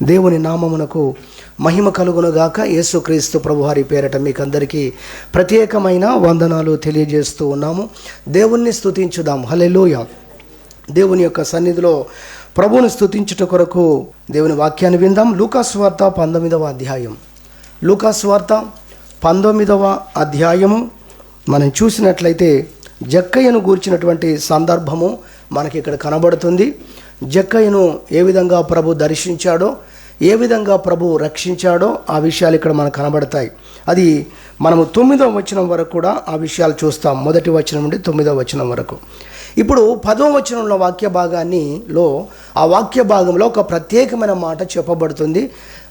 దేవుని నామమునకు మహిమ కలుగునుగాక. యేసుక్రీస్తు ప్రభువారి పేరట మీకందరికీ ప్రత్యేకమైన వందనాలు తెలియజేస్తూ ఉన్నాము. దేవుణ్ణి స్తుతించుదాం. హల్లెలూయా. దేవుని యొక్క సన్నిధిలో ప్రభువుని స్తుతించుట కొరకు దేవుని వాక్యాన్ని విందాం. లూకాసు వార్త 19వ అధ్యాయం. లూకాసు వార్త 19వ అధ్యాయము మనం చూసినట్లయితే జక్కయ్యను గూర్చినటువంటి సందర్భము మనకి ఇక్కడ కనబడుతుంది. జక్కయ్యను ఏ విధంగా ప్రభు దర్శించాడో, ఏ విధంగా ప్రభు రక్షించాడో ఆ విషయాలు ఇక్కడ మనకు కనబడతాయి. అది మనము 9వ వచనం వరకు కూడా ఆ విషయాలు చూస్తాం. 1వ వచనం నుండి 9వ వచనం వరకు. ఇప్పుడు 10వ వచనంలో వాక్య భాగాన్నిలో ఆ వాక్య భాగంలో ఒక ప్రత్యేకమైన మాట చెప్పబడుతుంది.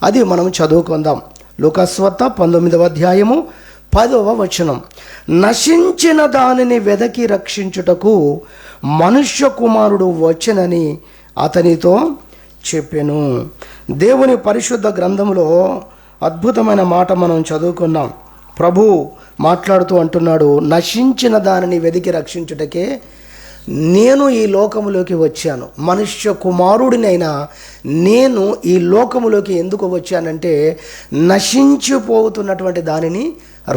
అది మనం చదువుకుందాం. లూకాసు వార్త 19వ అధ్యాయము 10వ వచనం. నశించిన దానిని వెదకి రక్షించుటకు మనుష్య కుమారుడు వచ్చెనని అతనితో చెప్పెను. దేవుని పరిశుద్ధ గ్రంథంలో అద్భుతమైన మాట మనం చదువుకున్నాం. ప్రభు మాట్లాడుతూ అంటున్నాడు, నశించిన దానిని వెదికి రక్షించుటకే నేను ఈ లోకములోకి వచ్చాను. మనుష్య కుమారుడినైనా నేను ఈ లోకములోకి ఎందుకు వచ్చానంటే నశించిపోతున్నటువంటి దానిని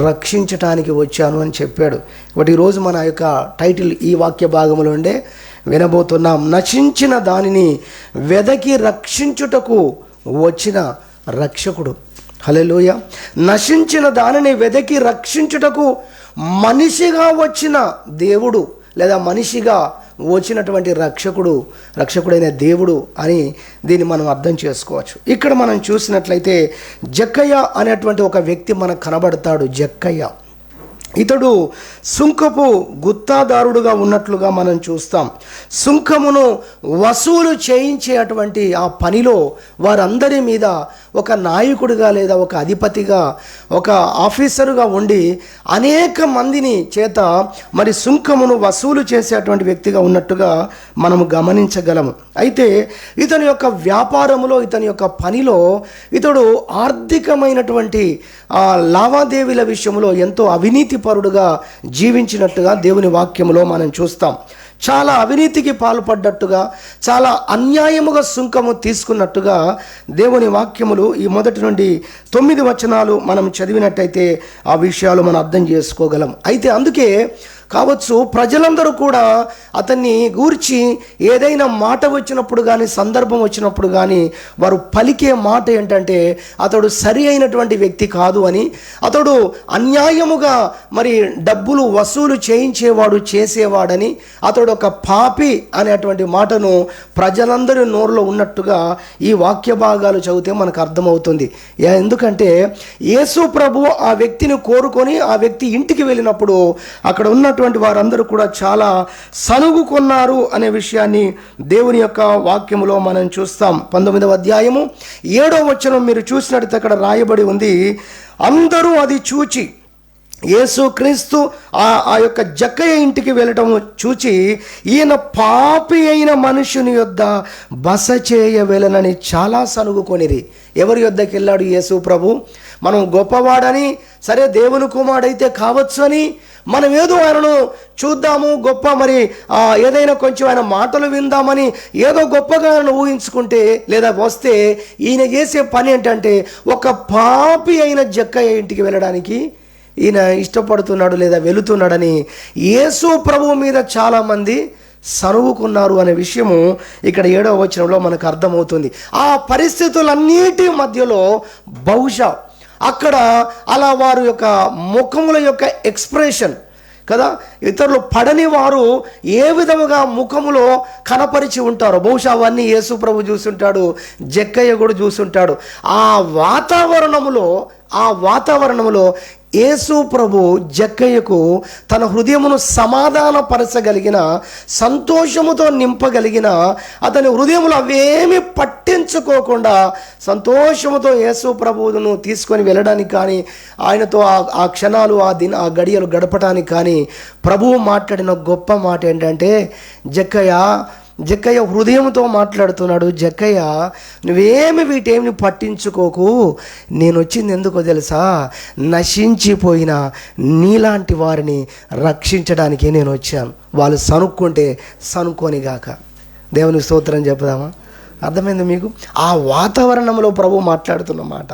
రక్షించటానికి వచ్చాను అని చెప్పాడు. కాబట్టి ఈరోజు మన యొక్క టైటిల్ ఈ వాక్య భాగంలో ఉండే వినబోతున్నాం. నశించిన దానిని వెదకి రక్షించుటకు వచ్చిన రక్షకుడు. హల్లెలూయా. నశించిన దానిని వెదకి రక్షించుటకు మనిషిగా వచ్చిన దేవుడు లేదా మనిషిగా వచ్చినటువంటి రక్షకుడైన దేవుడు అని దీన్ని మనం అర్థం చేసుకోవచ్చు. ఇక్కడ మనం చూసినట్లయితే జక్కయ్య అనేటువంటి ఒక వ్యక్తి మనకు కనబడతాడు. జక్కయ్య ఇతడు సుంకపు గుత్తాదారుడుగా ఉన్నట్లుగా మనం చూస్తాం. సుంకమును వసూలు చేయించేటువంటి ఆ పనిలో వారందరి మీద ఒక నాయకుడిగా లేదా ఒక అధిపతిగా ఒక ఆఫీసరుగా ఉండి అనేక మందిని చేత మరి సుంకమును వసూలు చేసేటువంటి వ్యక్తిగా ఉన్నట్టుగా మనము గమనించగలము. అయితే ఇతని యొక్క వ్యాపారములో, ఇతని యొక్క పనిలో ఇతడు ఆర్థికమైనటువంటి లావాదేవీల విషయంలో ఎంతో అవినీతి పరుడుగా జీవించినట్టుగా దేవుని వాక్యములో మనం చూస్తాం. చాలా అవినీతికి పాల్పడ్డట్టుగా, చాలా అన్యాయముగా సుంకము తీసుకున్నట్టుగా దేవుని వాక్యములు ఈ 1 నుండి 9 వచనాలు మనం చదివినట్టయితే ఆ విషయాలు మనం అర్థం చేసుకోగలం. అయితే అందుకే కావచ్చు ప్రజలందరూ కూడా అతన్ని గూర్చి ఏదైనా మాట వచ్చినప్పుడు కానీ, సందర్భం వచ్చినప్పుడు కానీ వారు పలికే మాట ఏంటంటే అతడు సరి అయినటువంటి వ్యక్తి కాదు అని, అతడు అన్యాయముగా మరి డబ్బులు వసూలు చేసేవాడని, అతడు ఒక పాపి అనేటువంటి మాటను ప్రజలందరి నోరులో ఉన్నట్టుగా ఈ వాక్య భాగాలు చదివితే మనకు అర్థమవుతుంది. ఎందుకంటే యేసు ప్రభు ఆ వ్యక్తిని కోరుకొని ఆ వ్యక్తి ఇంటికి వెళ్ళినప్పుడు అక్కడ ఉన్నటువంటి వారందరూ కూడా చాలా సనుగుకొన్నారు అనే విషయాన్ని దేవుని యొక్క వాక్యములో మనం చూస్తాం. 19వ అధ్యాయము 7వ వచనం మీరు చూసినట్టు అక్కడ రాయబడి ఉంది. అందరూ అది చూచి యేసుక్రీస్తు ఆ యొక్క జక్కయ్య ఇంటికి వెళ్ళటం చూచి ఈయన పాపి అయిన మనుషుని యొద్ద బస చేయవలెనని చాలా సనుగుకొనిరి. ఎవరి యొద్దకి వెళ్ళాడు యేసు ప్రభు? మనం గొప్పవాడని, సరే దేవుని కుమారుడైతే కావచ్చు అని మనం ఏదో ఆయనను చూద్దాము, గొప్ప మరి ఏదైనా కొంచెం ఆయన మాటలు విందామని ఏదో గొప్పగా ఆయన ఊహించుకుంటే లేదా వస్తే ఈయన చేసే పని ఏంటంటే ఒక పాపి అయిన జక్కయ్య ఇంటికి వెళ్ళడానికి ఈయన ఇష్టపడుతున్నాడు లేదా వెళుతున్నాడని యేసు ప్రభువు మీద చాలామంది సనుగుకున్నారు అనే విషయము ఇక్కడ 7వ వచనంలో మనకు అర్థమవుతుంది. ఆ పరిస్థితులన్నిటి మధ్యలో బహుశా అక్కడ అలా వారి యొక్క ముఖముల యొక్క ఎక్స్ప్రెషన్ కదా, ఇతరులు పడని వారు ఏ విధముగా ముఖములో కనపరిచి ఉంటారో బహుశా అవన్నీ యేసు ప్రభు చూసుంటాడు, జక్కయ్య కూడా చూసుంటాడు. ఆ వాతావరణములో యేసు ప్రభు జక్కయ్యకు తన హృదయమును సమాధానపరచగలిగిన, సంతోషముతో నింపగలిగిన, అతని హృదయములు అవేమి పట్టించుకోకుండా సంతోషముతో యేసు ప్రభువును తీసుకొని వెళ్ళడానికి కానీ, ఆయనతో ఆ క్షణాలు ఆ గడియలు గడపడానికి కానీ ప్రభువు మాట్లాడిన గొప్ప మాట ఏంటంటే జక్కయ్య హృదయంతో మాట్లాడుతున్నాడు. జక్కయ్య, నువ్వేమి వీటేమి పట్టించుకోకు, నేను వచ్చింది ఎందుకో తెలుసా? నశించిపోయిన నీలాంటి వారిని రక్షించడానికే నేను వచ్చాను. వాళ్ళు సనుక్కుంటే సనుక్కోనిగాక. దేవుని స్తోత్రం చెప్దామా? అర్థమైంది మీకు? ఆ వాతావరణంలో ప్రభు మాట్లాడుతున్న మాట.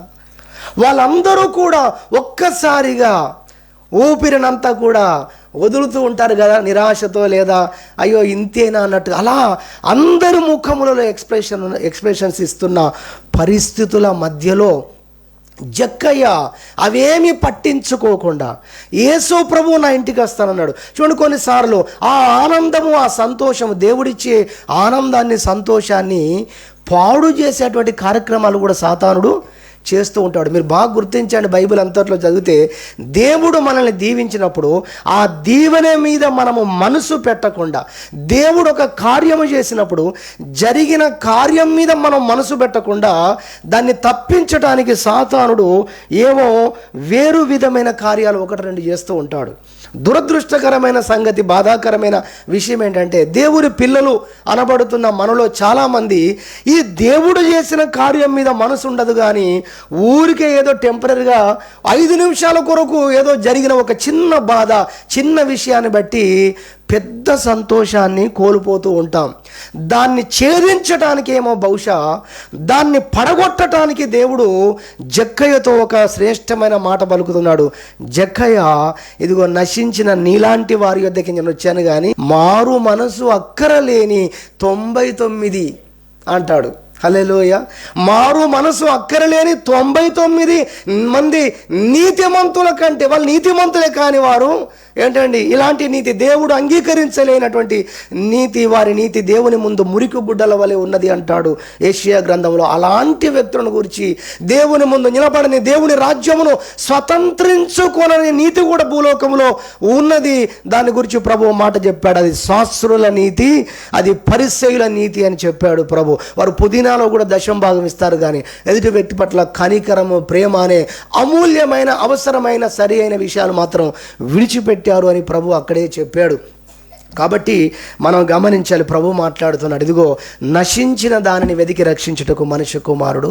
వాళ్ళందరూ కూడా ఒక్కసారిగా ఊపిరినంతా కూడా వదులుతూ ఉంటారు కదా, నిరాశతో, లేదా అయ్యో ఇంతేనా అన్నట్టు. అలా అందరి ముఖములలో ఎక్స్ప్రెషన్స్ ఇస్తున్న పరిస్థితుల మధ్యలో జక్కయ్య అవేమీ పట్టించుకోకుండా యేసు ప్రభు నా ఇంటికి వస్తానన్నాడు. చూడండి, కొన్నిసార్లు ఆ ఆనందము, ఆ సంతోషము, దేవుడిచ్చే ఆనందాన్ని, సంతోషాన్ని పాడు చేసేటువంటి కార్యక్రమాలు కూడా సాతానుడు చేస్తూ ఉంటాడు. మీరు బాగా గుర్తించండి, బైబిల్ అంతట్లో చదివితే దేవుడు మనల్ని దీవించినప్పుడు ఆ దీవెన మీద మనము మనసు పెట్టకుండా, దేవుడు ఒక కార్యము చేసినప్పుడు జరిగిన కార్యం మీద మనం మనసు పెట్టకుండా దాన్ని తప్పించడానికి సాతానుడు ఏవో వేరు విధమైన కార్యాలు ఒకటి రెండు చేస్తూ ఉంటాడు. దురదృష్టకరమైన సంగతి, బాధాకరమైన విషయం ఏంటంటే, దేవుని పిల్లలు అనబడుతున్న మనలో చాలామంది ఈ దేవుడు చేసిన కార్యం మీద మనసు ఉండదు, కానీ ఊరికే ఏదో టెంపరీగా 5 నిమిషాల కొరకు ఏదో జరిగిన ఒక చిన్న బాధ, చిన్న విషయాన్ని బట్టి పెద్ద సంతోషాన్ని కోల్పోతూ ఉంటాం. దాన్ని ఛేదించడానికి ఏమో బహుశా, దాన్ని పడగొట్టడానికి దేవుడు జక్కయ్యతో ఒక శ్రేష్టమైన మాట పలుకుతున్నాడు. జక్కయ్య, ఇదిగో నశించిన నీలాంటి వారి యొద్దకి నేను వచ్చాను, కానీ మారు మనసు అక్కరలేని 99 అంటాడు. హల్లెలూయా. మారు మనసు అక్కరలేని 99 మంది నీతిమంతుల కంటే, వాళ్ళు నీతిమంతులే కాని వారు ఏంటండి, ఇలాంటి నీతి, దేవుడు అంగీకరించలేనటువంటి నీతి, వారి నీతి దేవుని ముందు మురికి గుడ్డల వలె ఉన్నది అంటాడు యెషయా గ్రంథంలో. అలాంటి వ్యక్తులను గురించి, దేవుని ముందు నిలబడని, దేవుని రాజ్యమును స్వతంత్రించుకోనని నీతి కూడా భూలోకంలో ఉన్నది. దాని గురించి ప్రభు మాట చెప్పాడు. అది శాస్త్రుల నీతి, అది పరిసయ్యుల నీతి అని చెప్పాడు ప్రభు. వారు పుదీనాలో కూడా దశం భాగం ఇస్తారు, కానీ ఎదుటి వ్యక్తి పట్ల కనికరము, ప్రేమ అనే అమూల్యమైన, అవసరమైన, సరి అయిన విషయాలు మాత్రం విడిచిపెట్టారు అని ప్రభు అక్కడే చెప్పాడు. కాబట్టి మనం గమనించాలి, ప్రభు మాట్లాడుతున్నాడు, ఇదిగో నశించిన దానిని వెతికి రక్షించుటకు మనుష్య కుమారుడు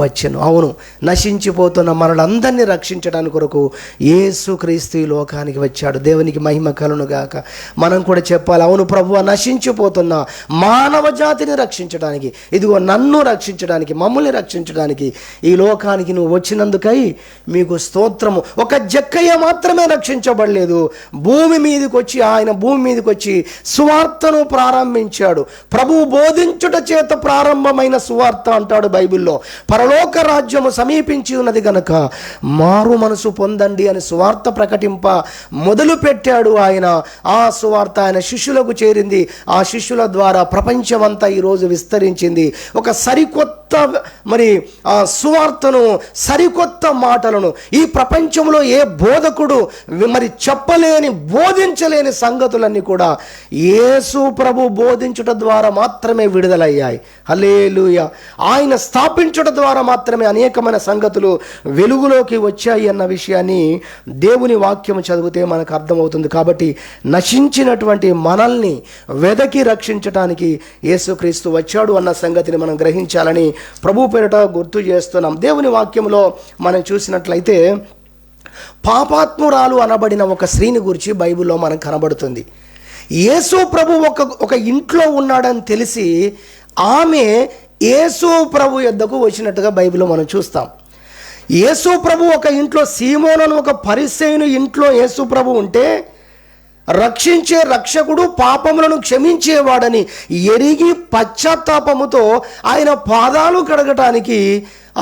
వచ్చెను. అవును, నశించిపోతున్న మనలందరినీ రక్షించడానికి కొరకు యేసుక్రీస్తు ఈ లోకానికి వచ్చాడు. దేవునికి మహిమ కలుగును గాక. మనం కూడా చెప్పాలి, అవును ప్రభువా, నశించిపోతున్న మానవ జాతిని రక్షించడానికి, ఇదిగో నన్ను రక్షించడానికి, మమ్మల్ని రక్షించడానికి ఈ లోకానికి నువ్వు వచ్చినందుకై మీకు స్తోత్రము. ఒక జక్కయ్య మాత్రమే రక్షించబడలేదు, భూమి మీదకి వచ్చి, ఆయన భూమి మీదకి వచ్చి సువార్తను ప్రారంభించాడు. ప్రభువు బోధించుట చేత ప్రారంభమైన సువార్త అంటాడు బైబిల్లో. పరలోక రాజ్యము సమీపించి ఉన్నది గనక మారు మనసు పొందండి అని సువార్త ప్రకటింప మొదలు పెట్టాడు ఆయన. ఆ సువార్త ఆయన శిష్యులకు చేరింది. ఆ శిష్యుల ద్వారా ప్రపంచమంతా ఈరోజు విస్తరించింది. ఒక సరికొత్త ఆ సువార్తను, సరికొత్త మాటలను ఈ ప్రపంచంలో ఏ బోధకుడు చెప్పలేని, బోధించలేని సంగతులన్నీ కూడా యేసు ప్రభు బోధించుట ద్వారా మాత్రమే విడుదలయ్యాయి. హల్లెలూయా. ఆయన స్థాపించుట ద్వారా మాత్రమే అనేకమైన సంగతులు వెలుగులోకి వచ్చాయి అన్న విషయాన్ని దేవుని వాక్యం చదివితే మనకు అర్థమవుతుంది. కాబట్టి నశించినటువంటి మనల్ని వెదకి రక్షించటానికి యేసుక్రీస్తు వచ్చాడు అన్న సంగతిని మనం గ్రహించాలని ప్రభు పేరిట గుర్తు చేస్తున్నాం. దేవుని వాక్యంలో మనం చూసినట్లయితే పాపాత్మురాలు అనబడిన ఒక స్త్రీని గురించి బైబిల్లో మనకు కనబడుతుంది. యేసు ప్రభు ఒక ఇంట్లో ఉన్నాడని తెలిసి ఆమె యేసు ప్రభు యొద్దకు వచ్చినట్టుగా బైబిల్లో మనం చూస్తాం. యేసు ప్రభు ఒక ఇంట్లో, సీమోను ఒక పరిసయ్యుని ఇంట్లో యేసు ప్రభు ఉంటే, రక్షించే రక్షకుడు, పాపములను క్షమించేవాడని ఎరిగి పశ్చాత్తాపముతో ఆయన పాదాలు కడగటానికి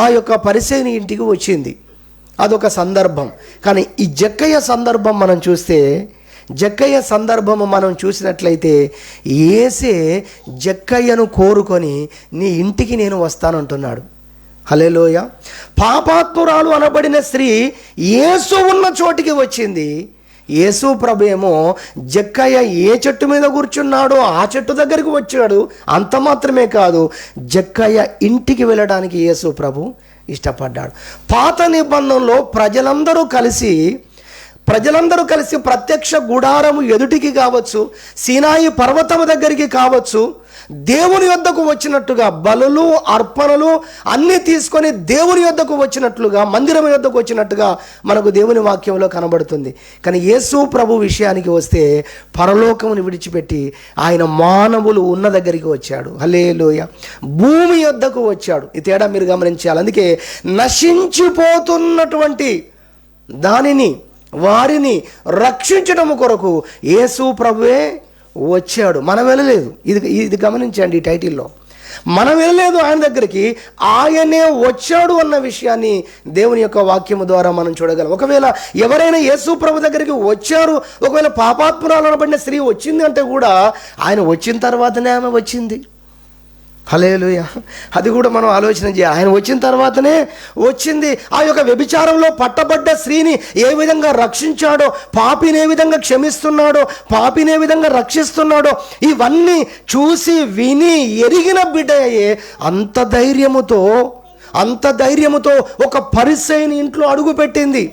ఆ యొక్క పరిసయ్యుని ఇంటికి వచ్చింది. అదొక సందర్భం. కానీ ఈ జక్కయ్య సందర్భం మనం చూస్తే, జక్కయ్య సందర్భము మనం చూసినట్లయితే, యేసే జక్కయ్యను కోరుకొని నీ ఇంటికి నేను వస్తానంటున్నాడు. హల్లెలూయా. పాపాత్మురాలు అనబడిన స్త్రీ యేసు ఉన్న చోటికి వచ్చింది. యేసు ప్రభు ఏమో జక్కయ్య ఏ చెట్టు మీద కూర్చున్నాడో ఆ చెట్టు దగ్గరికి వచ్చాడు. అంత మాత్రమే కాదు, జక్కయ్య ఇంటికి వెళ్ళడానికి యేసు ప్రభు ఇష్టపడ్డాడు. పాత నిబంధనలో ప్రజలందరూ కలిసి ప్రత్యక్ష గుడారము ఎదుటికి కావచ్చు, సీనాయి పర్వతము దగ్గరికి కావచ్చు, దేవుని యొద్దకు వచ్చినట్టుగా బలులు అర్పణలు అన్నీ తీసుకొని దేవుని యొద్దకు వచ్చినట్లుగా, మందిరం యొద్దకు వచ్చినట్టుగా మనకు దేవుని వాక్యంలో కనబడుతుంది. కానీ యేసు ప్రభు విషయానికి వస్తే పరలోకమును విడిచిపెట్టి ఆయన మానవులు ఉన్న దగ్గరికి వచ్చాడు. హల్లెలూయా. భూమి యొద్దకు వచ్చాడు. ఈ తేడా మీరు గమనించాలి. అందుకే నశించిపోతున్నటువంటి వారిని రక్షించడం కొరకు యేసు ప్రభువే వచ్చాడు. మనం వెళ్ళలేదు. ఇది గమనించండి. ఈ టైటిల్లో మనం వెళ్ళలేదు ఆయన దగ్గరికి, ఆయనే వచ్చాడు అన్న విషయాన్ని దేవుని యొక్క వాక్యము ద్వారా మనం చూడగలం. ఒకవేళ ఎవరైనా యేసు ప్రభు దగ్గరికి వచ్చారు, ఒకవేళ పాపాత్మురాలు అనబడిన స్త్రీ వచ్చింది అంటే కూడా ఆయన వచ్చిన తర్వాతనే ఆమె వచ్చింది. హల్లెలూయా. అది కూడా మనం ఆలోచన చేయాలి. ఆయన వచ్చిన తర్వాతనే వచ్చింది. ఆ యొక్క వ్యభిచారంలో పట్టబడ్డ స్త్రీని ఏ విధంగా రక్షించాడో, పాపిని ఏ విధంగా క్షమిస్తున్నాడో, పాపిని ఏ విధంగా రక్షిస్తున్నాడో, ఇవన్నీ చూసి విని ఎరిగిన బిడ్డయే అంత ధైర్యముతో ఒక పరిసయ్యుని ఇంట్లో అడుగు పెట్టింది.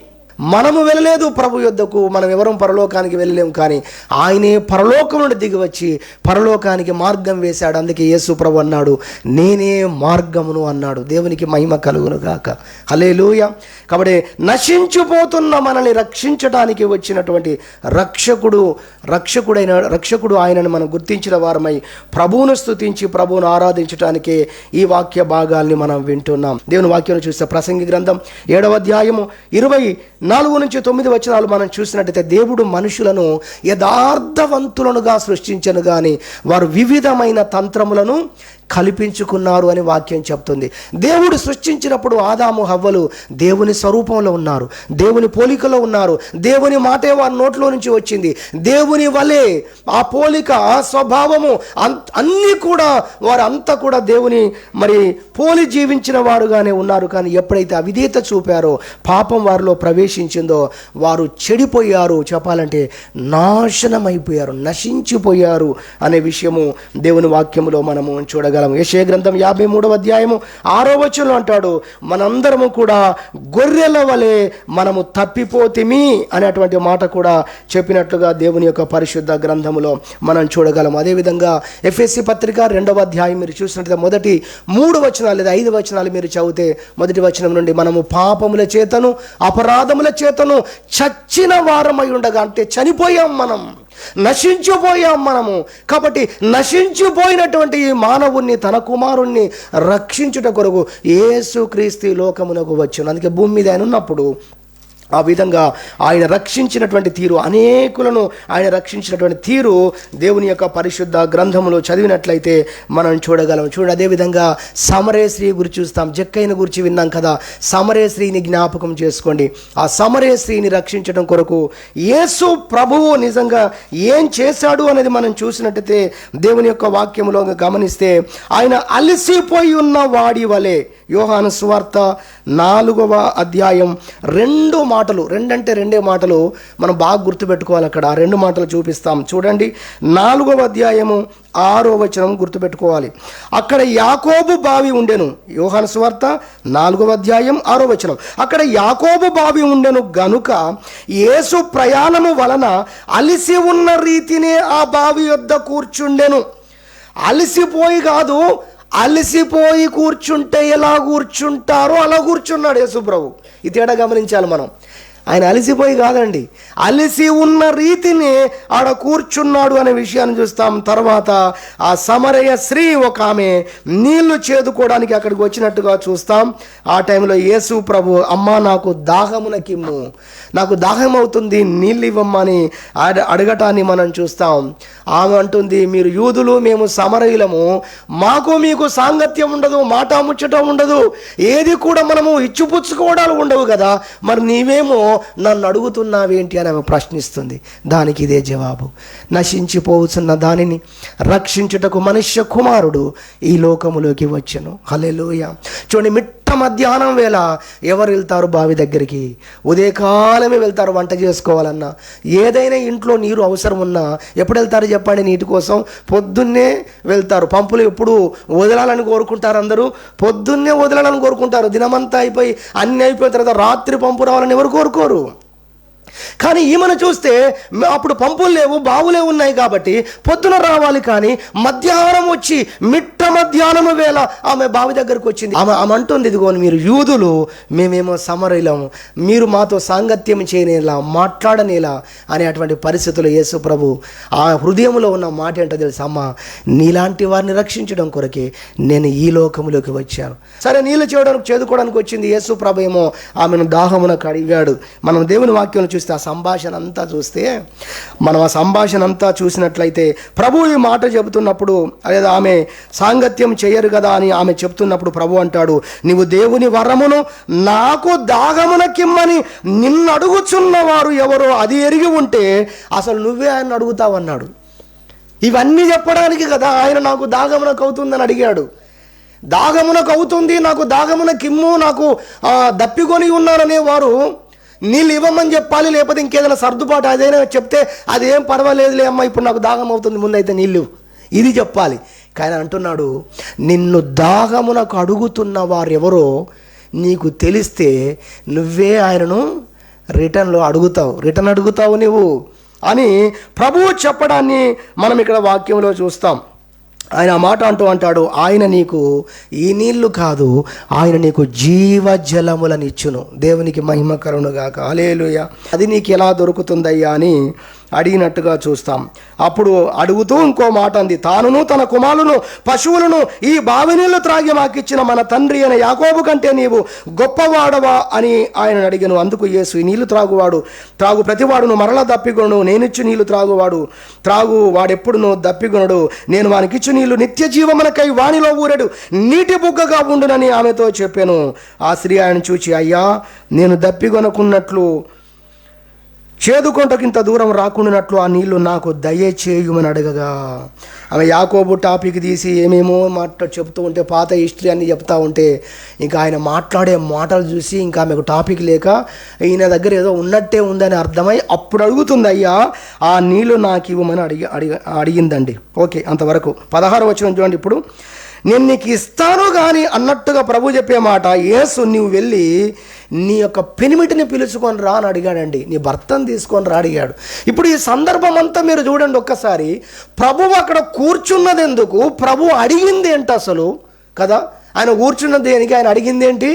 మనము వెళ్ళలేదు ప్రభు యొద్దకు, మనం ఎవరం పరలోకానికి వెళ్ళలేము. కానీ ఆయనే పరలోకం నుండి దిగి వచ్చి పరలోకానికి మార్గం వేశాడు. అందుకే యేసు ప్రభు అన్నాడు, నేనే మార్గమును అన్నాడు. దేవునికి మహిమ కలుగును గాక. హల్లెలూయా. కాబట్టి నశించిపోతున్న మనల్ని రక్షించడానికి వచ్చినటువంటి రక్షకుడు ఆయనను మనం గుర్తించిన వారమై ప్రభువును స్తుతించి ప్రభువును ఆరాధించడానికే ఈ వాక్య భాగాల్ని మనం వింటున్నాం. దేవుని వాక్యం చూస్తే ప్రసంగి గ్రంథం 7వ అధ్యాయము 24-9 మనం చూసినట్టయితే దేవుడు మనుషులను యథార్థవంతులనుగా సృష్టించను గాని వారు వివిధమైన తంత్రములను కల్పించుకున్నారు అని వాక్యం చెప్తుంది. దేవుడు సృష్టించినప్పుడు ఆదాము హవ్వలు దేవుని స్వరూపంలో ఉన్నారు, దేవుని పోలికలో ఉన్నారు. దేవుని మాటే వారి నోట్లో నుంచి వచ్చింది. దేవుని వలె ఆ పోలిక, ఆ స్వభావము అన్నీ కూడా వారంతా కూడా దేవుని పోలి జీవించిన వారుగానే ఉన్నారు. కానీ ఎప్పుడైతే అవిధేయత చూపారో, పాపం వారిలో ప్రవేశించిందో వారు చెడిపోయారు. చెప్పాలంటే నాశనమైపోయారు, నశించిపోయారు అనే విషయము దేవుని వాక్యములో మనము చూడగలం. యెషయా గ్రంథం 53వ అధ్యాయము 6వ వచనంలో అంటాడు, మనందరము కూడా గొర్రెల వలె మనము తప్పిపోతిమి అనేటువంటి మాట కూడా చెప్పినట్లుగా దేవుని యొక్క పరిశుద్ధ గ్రంథములో మనం చూడగలం. అదేవిధంగా ఎఫెసీ పత్రిక 2వ అధ్యాయం మీరు చూసినట్లయితే మొదటి 3 వచనాలు లేదా 5 వచనాలు మీరు చదివితే మొదటి వచనం నుండి మనము పాపముల చేతను అపరాధముల చేతను చచ్చిన వారమై ఉండగా, అంటే చనిపోయాం, మనం నశించిపోయాం మనము. కాబట్టి నశించిపోయినటువంటి ఈ మానవుణ్ణి, తన కుమారుణ్ణి రక్షించుట కొరకు యేసుక్రీస్తు లోకమునకు వచ్చును. అందుకే భూమి మీద ఆయన ఉన్నప్పుడు ఆ విధంగా ఆయన రక్షించినటువంటి తీరు, అనేకులను ఆయన రక్షించినటువంటి తీరు దేవుని యొక్క పరిశుద్ధ గ్రంథములో చదివినట్లయితే మనం చూడగలం. అదేవిధంగా సమరయ స్త్రీ గురించి చూస్తాం. జక్కైన గురించి విన్నాం కదా. సమరయ స్త్రీని జ్ఞాపకం చేసుకోండి. ఆ సమరయ స్త్రీని రక్షించడం కొరకు యేసు ప్రభువు నిజంగా ఏం చేశాడు అనేది మనం చూసినట్టయితే దేవుని యొక్క వాక్యములో గమనిస్తే ఆయన అలసిపోయి ఉన్న వాడి వలె, యోహాను సువార్త 4వ అధ్యాయం 2 మాటలు, 2 అంటే 2 మాటలు మనం బాగా గుర్తుపెట్టుకోవాలి. అక్కడ 2 మాటలు చూపిస్తాం చూడండి. 4వ అధ్యాయము 6వ వచనం గుర్తుపెట్టుకోవాలి. అక్కడ యాకోబు బావి ఉండెను. యోహాను సువార్త 4వ అధ్యాయం 6వ వచనం. అక్కడ యాకోబు బావి ఉండెను గనుక యేసు ప్రయాణము వలన అలిసి ఉన్న రీతినే ఆ బావి యొద్ద కూర్చుండెను. అలిసిపోయి కాదు, అలసిపోయి కూర్చుంటే ఎలా కూర్చుంటారో అలా కూర్చున్నాడు యేసు ప్రభు. ఈ తేడా గమనించాలి మనం. ఆయన అలసిపోయి కాదండి, అలసి ఉన్న రీతిని ఆడ కూర్చున్నాడు అనే విషయాన్ని చూస్తాం. తర్వాత ఆ సమరయ స్త్రీ ఒక ఆమె నీళ్లు చేదుకోవడానికి అక్కడికి వచ్చినట్టుగా చూస్తాం. ఆ టైంలో యేసు ప్రభు, అమ్మా నాకు దాహమునకిమ్ము, నాకు దాహం అవుతుంది, నీళ్ళు ఇవ్వమ్మని అడగటాన్ని మనం చూస్తాం. ఆమె అంటుంది, మీరు యూదులు, మేము సమరయులము, మాకు మీకు సాంగత్యం ఉండదు, మాట ముచ్చటం ఉండదు, ఏది కూడా మనము ఇచ్చిపుచ్చుకోవడాలు ఉండవు కదా, మరి నీవేమో నన్ను అడుగుతున్నావేంటి అని ఆమె ప్రశ్నిస్తుంది. దానికి ఇదే జవాబు, నశించిపోతున్న దానిని రక్షించుటకు మనుష్య కుమారుడు ఈ లోకములోకి వచ్చెను. హల్లెలూయా. చూడండి, మిట్ట మధ్యాహ్నం వేళ ఎవరు వెళ్తారు బావి దగ్గరికి? ఉదయకాలమే వెళ్తారు. వంట చేసుకోవాలన్నా, ఏదైనా ఇంట్లో నీరు అవసరం ఉన్నా ఎప్పుడు వెళ్తారు చెప్పండి? నీటి కోసం పొద్దున్నే వెళ్తారు. పంపులు ఎప్పుడు వదలాలని కోరుకుంటారు? అందరూ పొద్దున్నే వదలాలని కోరుకుంటారు. దినమంతా అయిపోయి అన్నీ అయిపోయిన తర్వాత రాత్రి పంపు రావాలని ఎవరు కోరుకోరు. కానీ ఈమెను చూస్తే అప్పుడు పంపులు లేవు, బావులే ఉన్నాయి కాబట్టి పొద్దున రావాలి, కానీ మధ్యాహ్నం వచ్చి మిట్ట మధ్యాహ్నం వేళ ఆమె బావి దగ్గరకు వచ్చింది. ఆమె అంటుంది, ఇదిగో మీరు యూదులు, మేమేమో సమరయులము, మీరు మాతో సాంగత్యం చేయనేలా, మాట్లాడనేలా అనేటువంటి పరిస్థితుల్లో యేసు ప్రభు ఆ హృదయంలో ఉన్న మాట ఏంటో తెలుసా, అమ్మ నీలాంటి వారిని రక్షించడం కొరకే నేను ఈ లోకంలోకి వచ్చాను. సరే, నీళ్ళు చేదుకోవడానికి వచ్చింది. యేసు ప్రభు ఏమో ఆమెను దాహమునకు అడిగాడు. మనం దేవుని వాక్యం చూస్తే ఆ సంభాషణ అంతా చూస్తే, మనం ఆ సంభాషణ అంతా చూసినట్లయితే ప్రభు ఈ మాట చెబుతున్నప్పుడు, లేదా ఆమె సాంగత్యం చేయరు కదా అని ఆమె చెప్తున్నప్పుడు ప్రభు అంటాడు, నీవు దేవుని వరమును నాకు దాహమునకిమ్మని నిన్ను అడుగుచున్న వారు ఎవరో అది ఎరిగి ఉంటే అసలు నువ్వే ఆయన అడుగుతావు అన్నాడు. ఇవన్నీ చెప్పడానికి కదా ఆయన నాకు దాహమునకు అవుతుందని అడిగాడు. దాహమునకు అవుతుంది, నాకు దాహమునకిమ్ము, నాకు దప్పికొని ఉన్నారనే వారు నీళ్ళు ఇవ్వమని చెప్పాలి, లేకపోతే ఇంకేదైనా సర్దుబాటు అదైనా చెప్తే అదేం పర్వాలేదులే అమ్మ, ఇప్పుడు నాకు దాహం అవుతుంది, ముందైతే నీళ్ళు, ఇది చెప్పాలి. కానీ అంటున్నాడు, నిన్ను దాహమునకు అడుగుతున్న వారెవరో నీకు తెలిస్తే నువ్వే ఆయనను రిటర్న్ అడుగుతావు నువ్వు అని ప్రభువు చెప్పడాన్ని మనం ఇక్కడ వాక్యంలో చూస్తాం. ఆయన ఆ మాట అంటాడు, ఆయన నీకు ఈ నీళ్లు కాదు, ఆయన నీకు జీవజలములనిచ్చును. దేవునికి మహిమ కలుగునుగాక. హల్లెలూయా. అది నీకు ఎలా దొరుకుతుందయ్యా అని అడిగినట్టుగా చూస్తాం. అప్పుడు అడుగుతూ ఇంకో మాట అంది, తానును తన కుమారులను పశువులను ఈ బావి నీళ్లు త్రాగి మాకిచ్చిన మన తండ్రి అయిన యాకోబు కంటే నీవు గొప్పవాడవా అని ఆయన అడిగాను. అందుకు యేసు, ఈ నీళ్లు త్రాగు ప్రతివాడును మరలా దప్పికొను, నేనిచ్చు నీళ్లు త్రాగు వాడెప్పుడును దప్పికొనడు, నేను వానికిచ్చు నీళ్లు నిత్య జీవమునకై వానిలో ఊరెడు నీటి బుగ్గగా ఉండునని ఆమెతో చెప్పాను. ఆ స్త్రీ ఆయన చూచి, అయ్యా నేను దప్పికొనకున్నట్లు చేదుకొంటకింత దూరం రాకుండానట్లు ఆ నీళ్లు నాకు దయచేయుమని అడగగా, ఆమె యాకోబు టాపిక్ తీసి ఏమేమో చెప్తూ ఉంటే, పాత హిస్టరీ అన్ని చెప్తా ఉంటే, ఇంకా ఆయన మాట్లాడే మాటలు చూసి ఇంకా ఆమెకు టాపిక్ లేక ఈయన దగ్గర ఏదో ఉన్నట్టే ఉందని అర్థమై అప్పుడు అడుగుతుంది, అయ్యా ఆ నీళ్లు నాకు ఇవ్వమని అడిగిందండి. ఓకే, అంతవరకు 16వ వచనం చూడండి. ఇప్పుడు నేను నీకు ఇస్తాను కానీ అన్నట్టుగా ప్రభు చెప్పే మాట, యేసు నీవు వెళ్ళి నీ యొక్క పెనిమిటిని పిలుచుకొని రా అని అడిగాడండి. నీ భర్తను తీసుకొని రా అడిగాడు. ఇప్పుడు ఈ సందర్భం అంతా మీరు చూడండి ఒక్కసారి. ప్రభువు అక్కడ కూర్చున్నది ఎందుకు, ప్రభు అడిగింది ఏంటి అసలు కదా? ఆయన కూర్చున్నది దేనికి, ఆయన అడిగింది ఏంటి?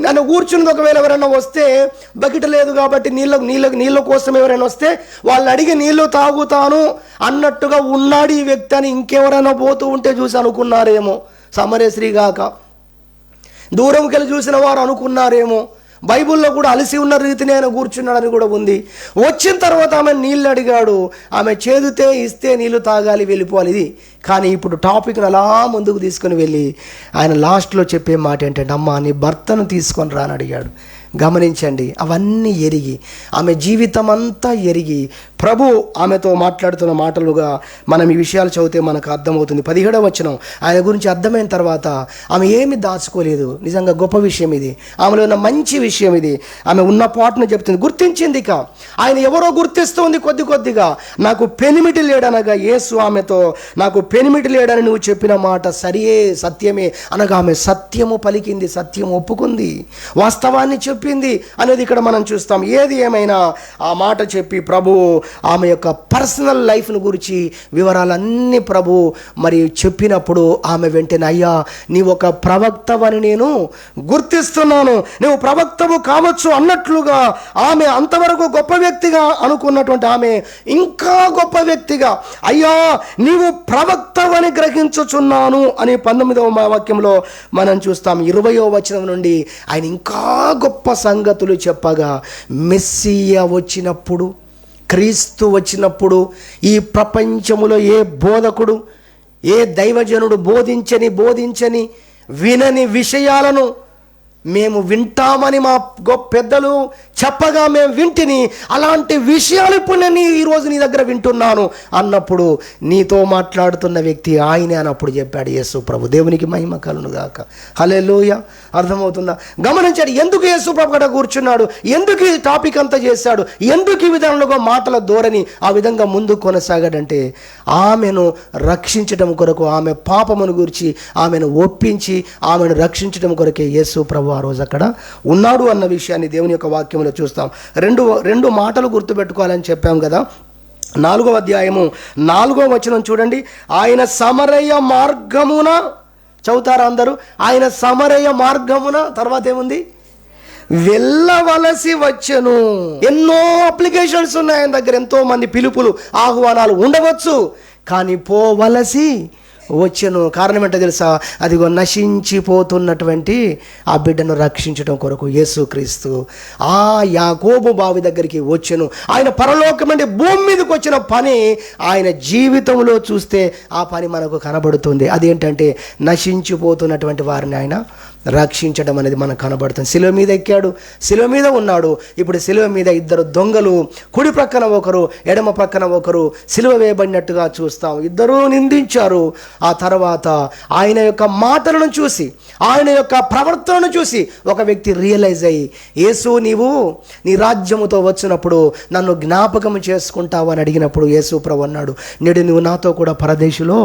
ఆయన కూర్చున్నది ఒకవేళ ఎవరైనా వస్తే, బకెట్ లేదు కాబట్టి నీళ్ళ కోసం ఎవరైనా వస్తే వాళ్ళు అడిగి నీళ్లు తాగుతాను అన్నట్టుగా ఉన్నాడు ఈ వ్యక్తి అని ఇంకెవరైనా పోతూ ఉంటే చూసి అనుకున్నారేమో, సమరస్త్రీ గాక దూరంకి వెళ్ళి చూసిన వారు అనుకున్నారేమో, బైబిల్లో కూడా అలసి ఉన్న రీతిని ఆయన కూర్చున్నాడని కూడా ఉంది. వచ్చిన తర్వాత ఆమె నీళ్ళు అడిగాడు, ఆమె చేదుతే ఇస్తే నీళ్ళు తాగాలి, వెళ్ళిపోవాలి. ఇది కానీ ఇప్పుడు టాపిక్ని అలా ముందుకు తీసుకొని వెళ్ళి ఆయన లాస్ట్లో చెప్పే మాట ఏంటంటే, అమ్మ నీ భర్తను తీసుకొని రాని అడిగాడు. గమనించండి, అవన్నీ ఎరిగి ఆమె జీవితం అంతా ఎరిగి ప్రభు ఆమెతో మాట్లాడుతున్న మాటలుగా మనం ఈ విషయాలు చదివితే మనకు అర్థమవుతుంది. 17వ వచనం ఆయన గురించి అర్థమైన తర్వాత ఆమె ఏమి దాచుకోలేదు. నిజంగా గొప్ప విషయం ఇది, ఆమెలో ఉన్న మంచి విషయం ఇది. ఆమె ఉన్న పాటను చెప్తుంది, గుర్తించింది. ఇక ఆయన ఎవరో గుర్తిస్తుంది కొద్దిగా. నాకు పెనిమిటి లేడనగా యేసు ఆమెతో, నాకు పెనిమిటి లేడని నువ్వు చెప్పిన మాట సరియే, సత్యమే అనగా ఆమె సత్యము పలికింది, సత్యం ఒప్పుకుంది, వాస్తవాన్ని చెప్పింది అనేది ఇక్కడ మనం చూస్తాం. ఏది ఏమైనా ఆ మాట చెప్పి ప్రభు ఆమె యొక్క పర్సనల్ లైఫ్ను గురించి వివరాలన్నీ ప్రభు మరి చెప్పినప్పుడు ఆమె వెంటనే, అయ్యా నీవు ఒక ప్రవక్తవని నేను గుర్తిస్తున్నాను, నువ్వు ప్రవక్తవు కావచ్చు అన్నట్లుగా ఆమె అంతవరకు గొప్ప వ్యక్తిగా అనుకున్నటువంటి ఆమె ఇంకా గొప్ప వ్యక్తిగా, అయ్యా నీవు ప్రవక్తవని గ్రహించుచున్నాను అని 19వ వాక్యంలో మనం చూస్తాం. 20వ వచనం నుండి ఆయన ఇంకా గొప్ప సంగతులు చెప్పగా, మెస్సియా వచ్చినప్పుడు, క్రీస్తు వచ్చినప్పుడు ఈ ప్రపంచములో ఏ బోధకుడు, ఏ దైవజనుడు బోధించని వినని విషయాలను మేము వింటామని మా గొప్ప పెద్దలు చెప్పగా మేము వింటిని, అలాంటి విషయాలు ఇప్పుడు నేను ఈరోజు నీ దగ్గర వింటున్నాను అన్నప్పుడు నీతో మాట్లాడుతున్న వ్యక్తి ఆయనే అన్నప్పుడు చెప్పాడు యేసు ప్రభు. దేవునికి మహిమ కలుగునుగాక. హల్లెలూయా. అర్థమవుతుందా? గమనించాడు ఎందుకు యేసు ప్రభు అక్కడ కూర్చున్నాడు, ఎందుకు ఈ టాపిక్ అంతా చేశాడు, ఎందుకు ఈ విధానంలో మాటల ధోరణి ఆ విధంగా ముందుకు కొనసాగాడంటే, ఆమెను రక్షించడం కొరకు, ఆమె పాపమును గురించి ఆమెను ఒప్పించి ఆమెను రక్షించడం కొరకే యేసు ప్రభు ఆ రోజు అక్కడ ఉన్నాడు అన్న విషయాన్ని దేవుని యొక్క వాక్యంలో చూస్తాం. రెండు మాటలు గుర్తుపెట్టుకోవాలని చెప్పాం కదా. 4వ అధ్యాయము 4వ వచనం చూడండి. ఆయన సమరయ మార్గమున, చదువుతారా అందరూ? ఆయన సమరయ మార్గమున, తర్వాత ఏముంది? వెళ్ళవలసి వచ్చెను. ఎన్నో అప్లికేషన్స్ ఉన్నాయి ఆయన దగ్గర, ఎంతో మంది పిలుపులు ఆహ్వానాలు ఉండవచ్చు, కానీ పోవలసి వచ్చెను. కారణం ఏంటో తెలుసా? అదిగో నశించిపోతున్నటువంటి ఆ బిడ్డను రక్షించడం కొరకు యేసుక్రీస్తు ఆ యాకోబు బావి దగ్గరికి వచ్చెను. ఆయన పరలోకం నుండి భూమి మీదకి వచ్చిన పని ఆయన జీవితంలో చూస్తే ఆ పని మనకు కనబడుతుంది. అదేంటంటే నశించిపోతున్నటువంటి వారిని ఆయన రక్షించడం అనేది మనకు కనబడుతుంది. శిలువ మీద ఎక్కాడు, శిలువ మీద ఉన్నాడు. ఇప్పుడు శిలువ మీద ఇద్దరు దొంగలు, కుడి ప్రక్కన ఒకరు, ఎడమ ప్రక్కన ఒకరు సిలువ వేయబడినట్టుగా చూస్తాం. ఇద్దరూ నిందించారు. ఆ తర్వాత ఆయన యొక్క మాటలను చూసి, ఆయన యొక్క ప్రవర్తనను చూసి ఒక వ్యక్తి రియలైజ్ అయ్యి, యేసు నీవు నీ రాజ్యముతో వచ్చినప్పుడు నన్ను జ్ఞాపకం చేసుకుంటావు అని అడిగినప్పుడు యేసు ప్రభు అన్నాడు, నేడు నువ్వు నాతో కూడా పరదేశులో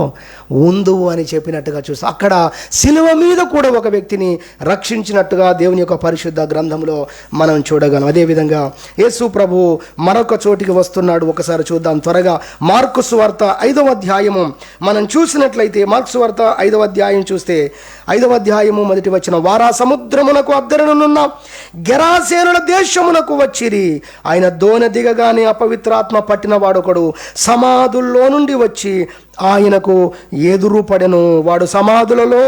ఉందువు అని చెప్పినట్టుగా చూస్తాం. అక్కడ సిలువ మీద కూడా ఒక వ్యక్తిని రక్షించినట్టుగా దేవుని యొక్క పరిశుద్ధ గ్రంథంలో మనం చూడగలం. అదేవిధంగా యేసు ప్రభు మరొక చోటికి వస్తున్నాడు. ఒకసారి చూద్దాం త్వరగా. మార్కు సువార్త 5వ అధ్యాయము మనం చూసినట్లయితే, మార్కు సువార్త 5వ అధ్యాయం చూస్తే 5వ అధ్యాయము 1వ వచనం, వారా సముద్రమునకు అద్దరనున్న గెరాసేనుల దేశమునకు వచ్చిరి. ఆయన దోణి దిగగానే అపవిత్రాత్మ పట్టిన వాడొకడు సమాధుల్లో నుండి వచ్చి ఆయనకు ఎదురుపడెను. వాడు సమాధులలో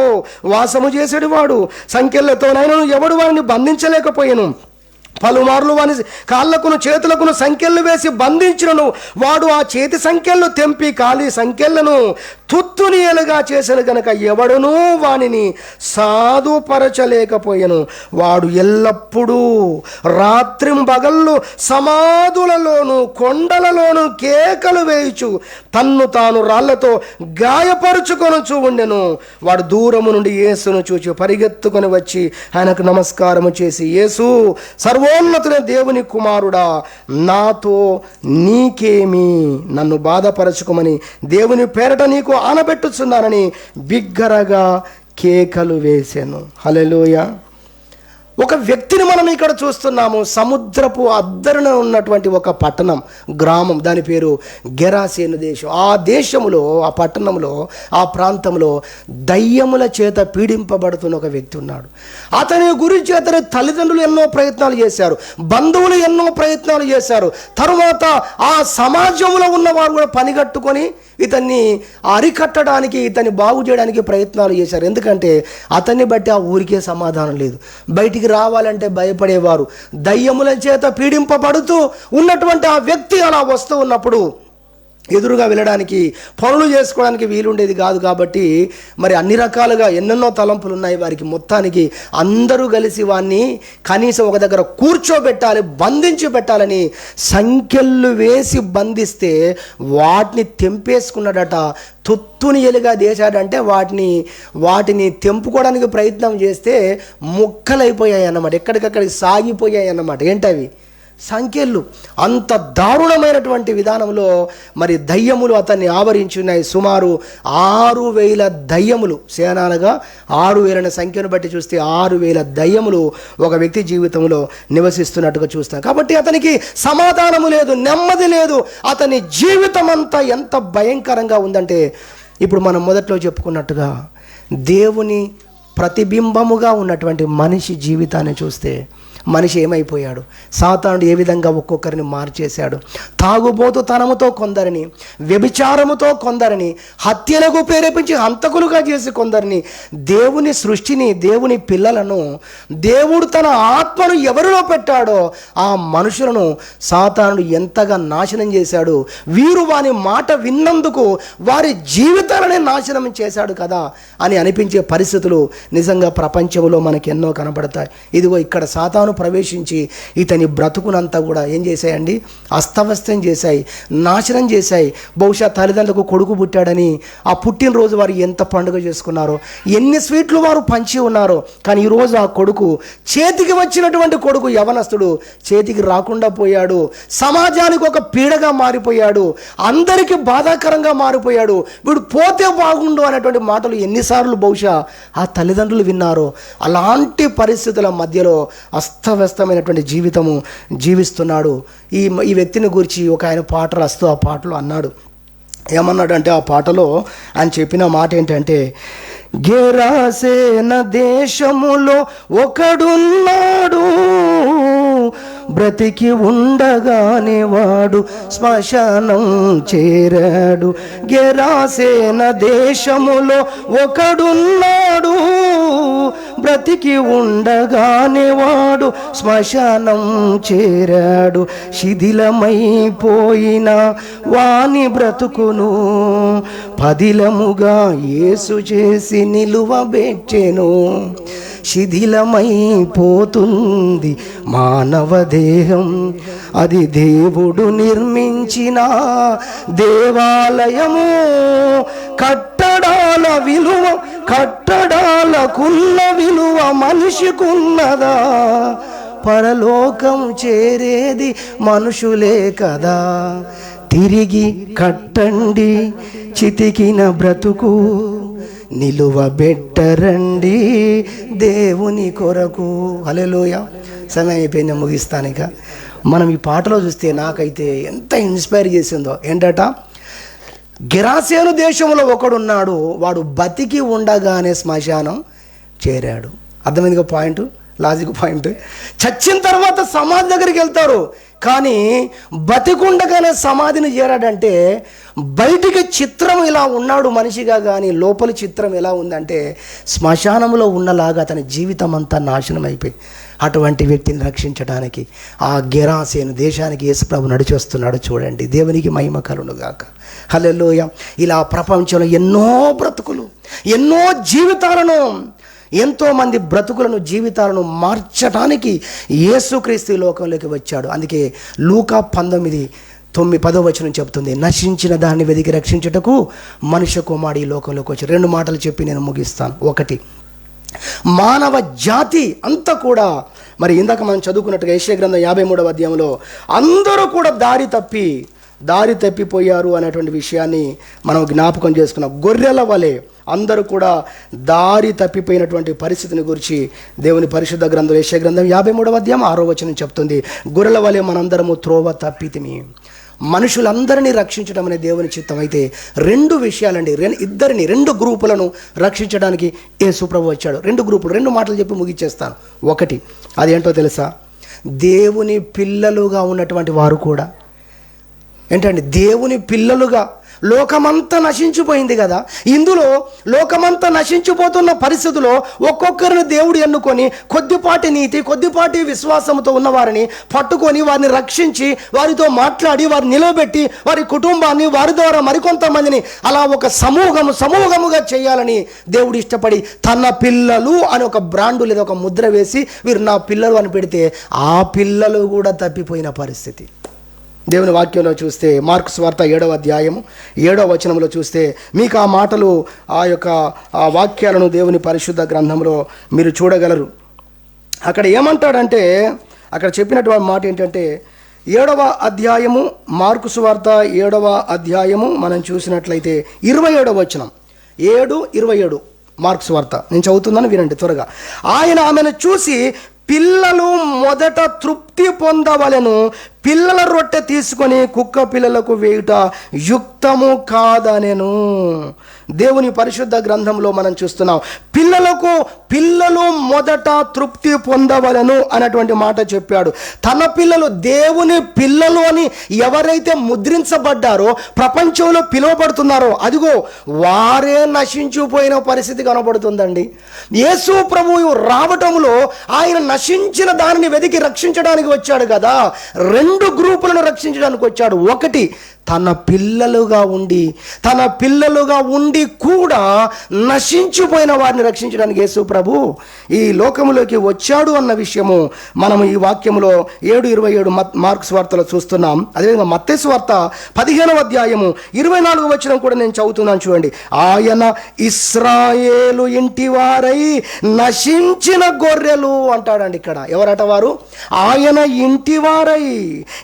వాసము చేసేడు వాడు, సంకెళ్లతోనైనా ఎవడు వారిని బంధించలేకపోయాను. పలుమార్లు వాని కాళ్ళకును చేతులకును సంకెళ్ళు వేసి బంధించినను వాడు ఆ చేతి సంకెళ్ళు తెంపి కాలి సంకెళ్లను తుత్తునియలుగా చేసెను గనక ఎవడునూ వానిని సాధుపరచలేకపోయాను. వాడు ఎల్లప్పుడూ రాత్రింబగళ్ళు సమాధులలోను కొండలలోను కేకలు వేయుచు తన్ను తాను రాళ్లతో గాయపరుచుకొనుచు ఉండెను. వాడు దూరము నుండి యేసును చూచి పరిగెత్తుకొని వచ్చి ఆయనకు నమస్కారము చేసి, యేసు సర్వోన్నతుని దేవుని కుమారుడా, నాతో నీకేమి, నన్ను బాధపరచుకోమని దేవుని పేరట నీకు ఆనబెట్టుచున్నానని బిగ్గరగా కేకలు వేసాను. హల్లెలూయా. ఒక వ్యక్తిని మనం ఇక్కడ చూస్తున్నాము. సముద్రపు అద్దరున ఉన్నటువంటి ఒక పట్టణం, గ్రామం, దాని పేరు గెరాసేను దేశం. ఆ దేశంలో, ఆ పట్టణంలో, ఆ ప్రాంతంలో దయ్యముల చేత పీడింపబడుతున్న ఒక వ్యక్తి ఉన్నాడు. అతని గురించి అతని తల్లిదండ్రులు ఎన్నో ప్రయత్నాలు చేశారు, బంధువులు ఎన్నో ప్రయత్నాలు చేశారు. తరువాత ఆ సమాజంలో ఉన్నవారు కూడా పనిగట్టుకొని ఇతన్ని అరికట్టడానికి, ఇతన్ని బాగు చేయడానికి ప్రయత్నాలు చేశారు. ఎందుకంటే అతన్ని బట్టి ఆ ఊరికే సమాధానం లేదు. బయటికి రావాలంటే భయపడేవారు. దయ్యముల చేత పీడింపబడుతూ ఉన్నటువంటి ఆ వ్యక్తి అలా వస్తూ ఉన్నప్పుడు ఎదురుగా వెళ్ళడానికి, పనులు చేసుకోవడానికి వీలుండేది కాదు. కాబట్టి మరి అన్ని రకాలుగా ఎన్నెన్నో తలంపులు ఉన్నాయి వారికి. మొత్తానికి అందరూ కలిసి వాన్ని కనీసం ఒక దగ్గర కూర్చోబెట్టాలి, బంధించి పెట్టాలని సంకెళ్ళు వేసి బంధిస్తే వాటిని తెంపేసుకున్నాడట. తుత్తుని ఎలుగా దేశాడంటే వాటిని తెంపుకోవడానికి ప్రయత్నం చేస్తే ముక్కలైపోయాయి అన్నమాట, ఎక్కడికక్కడికి సాగిపోయాయి అన్నమాట. ఏంటవి? సంఖ్యలు. అంత దారుణమైనటువంటి విధానంలో మరి దయ్యములు అతన్ని ఆవరించున్నాయి. సుమారు 6,000 దయ్యములు, సేనాలుగా 6,000 సంఖ్యను బట్టి చూస్తే 6,000 దయ్యములు ఒక వ్యక్తి జీవితంలో నివసిస్తున్నట్టుగా చూస్తాం. కాబట్టి అతనికి సమాధానము లేదు, నెమ్మది లేదు. అతని జీవితం అంతా ఎంత భయంకరంగా ఉందంటే, ఇప్పుడు మనం మొదట్లో చెప్పుకున్నట్టుగా దేవుని ప్రతిబింబముగా ఉన్నటువంటి మనిషి జీవితాన్ని చూస్తే మనిషి ఏమైపోయాడు? సాతానుడు ఏ విధంగా ఒక్కొక్కరిని మార్చేశాడు. తాగుబోతు తనముతో కొందరిని, వ్యభిచారముతో కొందరిని, హత్యలకు ప్రేరేపించి హంతకులుగా చేసి కొందరిని, దేవుని సృష్టిని, దేవుని పిల్లలను, దేవుడు తన ఆత్మను ఎవరిలో పెట్టాడో ఆ మనుషులను సాతానుడు ఎంతగా నాశనం చేశాడు. వీరు వాని మాట విన్నందుకు వారి జీవితాలనే నాశనం చేశాడు కదా అని అనిపించే పరిస్థితులు నిజంగా ప్రపంచంలో మనకి ఎన్నో కనబడతాయి. ఇదిగో ఇక్కడ సాతాను దయ్యాలు ప్రవేశించి ఇతని బ్రతుకునంతా కూడా ఏం చేశాయండి, అస్తవ్యస్తం చేశాయి, నాశనం చేశాయి. బహుశా తల్లిదండ్రులకు కొడుకు పుట్టాడని ఆ పుట్టినరోజు వారు ఎంత పండుగ చేసుకున్నారో, ఎన్ని స్వీట్లు వారు పంచి ఉన్నారో. కానీ ఈరోజు ఆ కొడుకు, చేతికి వచ్చినటువంటి కొడుకు యవనస్తుడు చేతికి రాకుండా పోయాడు, సమాజానికి ఒక పీడగా మారిపోయాడు, అందరికీ బాధాకరంగా మారిపోయాడు. వీడు పోతే బాగుండు అనేటువంటి మాటలు ఎన్నిసార్లు బహుశా ఆ తల్లిదండ్రులు విన్నారో. అలాంటి పరిస్థితుల మధ్యలో అస్తవ్యస్తమైనటువంటి జీవితము జీవిస్తున్నాడు. ఈ వ్యక్తిని గురించి ఒక ఆయన పాట రాస్తూ ఆ పాటలో అన్నాడు. ఏమన్నాడంటే ఆ పాటలో ఆయన చెప్పిన మాట ఏంటంటే, గెరాసేన దేశములో ఒకడున్నాడు, బ్రతికి ఉండగానే వాడు శ్మశానం చేరాడు. గెరాసేన దేశములో ఒకడున్నాడు, బ్రతికి ఉండగానే వాడు శ్మశానం చేరాడు. శిథిలమైపోయిన వాని బ్రతుకును పదిలముగా యేసు చేసి నిలువబెట్టెను. శిథిలమైపోతుంది మానవ దేహం, అది దేవుడు నిర్మించిన దేవాలయము. కట్టడాలకున్న విలువ మనిషికున్నదా? పరలోకం చేరేది మనుషులే కదా. తిరిగి కట్టండి చితికిన బ్రతుకు, నిలువబెట్టరండి దేవుని కొరకు. హల్లెలూయా. సమయం అయిపోయింది, ముగిస్తాను. ఇక మనం ఈ పాటలో చూస్తే నాకైతే ఎంత ఇన్స్పైర్ చేసిందో. ఏంటట, గెరాసేను దేశంలో ఒకడున్నాడు, వాడు బతికి ఉండగానే శ్మశానం చేరాడు. అర్థమైందిగా పాయింట్, లాజిక్ పాయింట్. చచ్చిన తర్వాత సమాధి దగ్గరికి వెళ్తారు, కానీ బతికుండగానే సమాధిని చేరాడంటే బయటికి చిత్రం ఇలా ఉన్నాడు మనిషిగా, కానీ లోపల చిత్రం ఎలా ఉందంటే శ్మశానంలో ఉన్నలాగా అతని జీవితం అంతా నాశనం అయిపోయి. అటువంటి వ్యక్తిని రక్షించడానికి ఆ గెరాసేను దేశానికి యేసుప్రభు నడిచి వస్తున్నాడు. చూడండి, దేవునికి మహిమ కలుగునుగాక. హల్లెలూయా. ఇలా ప్రపంచంలో ఎన్నో బ్రతుకులు, ఎన్నో జీవితాలను, ఎంతోమంది బ్రతుకులను, జీవితాలను మార్చడానికి యేసుక్రీస్తు లోకంలోకి వచ్చాడు. అందుకే లూకా 19:9 చెప్తుంది, నశించిన దాన్ని వెతికి రక్షించుటకు మనుష్య కుమారుడు ఈ లోకంలోకి వచ్చాడు. 2 మాటలు చెప్పి నేను ముగిస్తాను. ఒకటి, మానవ జాతి అంతా కూడా, మరి ఇందాక మనం చదువుకున్నట్టుగా యెషయా గ్రంథం 53వ అధ్యాయంలో అందరూ కూడా దారి తప్పిపోయారు అనేటువంటి విషయాన్ని మనం జ్ఞాపకం చేసుకున్నాం. గొర్రెల వలె అందరూ కూడా దారి తప్పిపోయినటువంటి పరిస్థితిని గురించి దేవుని పరిశుద్ధ గ్రంథం యెషయా గ్రంథం 53వ అధ్యాయం 6వ వచనం చెప్తుంది. గొర్రెల వలె మనందరము త్రోవ తప్పితిమి. మనుషులందరినీ రక్షించడం అనే దేవుని చిత్తం. అయితే 2 విషయాలండి, 2 గ్రూపులను రక్షించడానికి యేసుప్రభు వచ్చాడు. 2 గ్రూపులు, 2 మాటలు చెప్పి ముగిచ్చేస్తాను. ఒకటి, అదేంటో తెలుసా? దేవుని పిల్లలుగా ఉన్నటువంటి వారు కూడా. ఏంటండి, దేవుని పిల్లలుగా. లోకమంతా నశించిపోయింది కదా, ఇందులో లోకమంతా నశించిపోతున్న పరిస్థితుల్లో ఒక్కొక్కరిని దేవుడు ఎన్నుకొని కొద్దిపాటి నీతి, కొద్దిపాటి విశ్వాసంతో ఉన్నవారిని పట్టుకొని వారిని రక్షించి, వారితో మాట్లాడి, వారిని నిలబెట్టి, వారి కుటుంబాన్ని, వారి ద్వారా మరికొంతమందిని అలా ఒక సమూహముగా చేయాలని దేవుడు ఇష్టపడి తన పిల్లలు అని ఒక బ్రాండు లేదా ఒక ముద్ర వేసి వీరు నా పిల్లలు అని పెడితే ఆ పిల్లలు కూడా తప్పిపోయిన పరిస్థితి. దేవుని వాక్యంలో చూస్తే మార్కు సువార్త 7వ అధ్యాయము 7వ వచనంలో చూస్తే మీకు ఆ మాటలు, ఆ యొక్క వాక్యాలను దేవుని పరిశుద్ధ గ్రంథంలో మీరు చూడగలరు. అక్కడ ఏమంటాడంటే, అక్కడ చెప్పినటువంటి మాట ఏంటంటే 7వ అధ్యాయము మార్కు సువార్త 7వ అధ్యాయము మనం చూసినట్లయితే 27వ వచనం, 7:27 మార్కు సువార్త. నేను చదువుతున్నాను, వినండి త్వరగా. ఆయన ఆమెను చూసి, పిల్లలు మొదట తృప్తి పొందవలెను, పిల్లల రొట్టె తీసుకొని కుక్క పిల్లలకు వేయుట యుక్తము కాదనెను. దేవుని పరిశుద్ధ గ్రంథంలో మనం చూస్తున్నాం, పిల్లలు మొదట తృప్తి పొందవలను అన్నటువంటి మాట చెప్పాడు. తన పిల్లలు, దేవుని పిల్లలు అని ఎవరైతే ముద్రించబడ్డారో, ప్రపంచంలో పిలువబడుతున్నారో, అదిగో వారే నశించిపోయిన పరిస్థితి కనబడుతుందండి. యేసు ప్రభువు రావటంలో ఆయన నశించిన దానిని వెతికి రక్షించడానికి వచ్చాడు కదా. 2 గ్రూపులను రక్షించడానికి వచ్చాడు. ఒకటి, తన పిల్లలుగా ఉండి కూడా నశించిపోయిన వారిని రక్షించడానికి యేసు ప్రభు ఈ లోకములోకి వచ్చాడు అన్న విషయము మనము ఈ వాక్యములో 7:27 మార్కు సువార్తలో చూస్తున్నాం. అదేవిధంగా మత్తయి సువార్త 15వ అధ్యాయము 24వ వచనం కూడా నేను చదువుతున్నాను చూడండి. ఆయన ఇశ్రాయేలు ఇంటి వారై నశించిన గొర్రెలు అంటాడండి. ఇక్కడ ఎవరట వారు? ఆయన ఇంటివారై,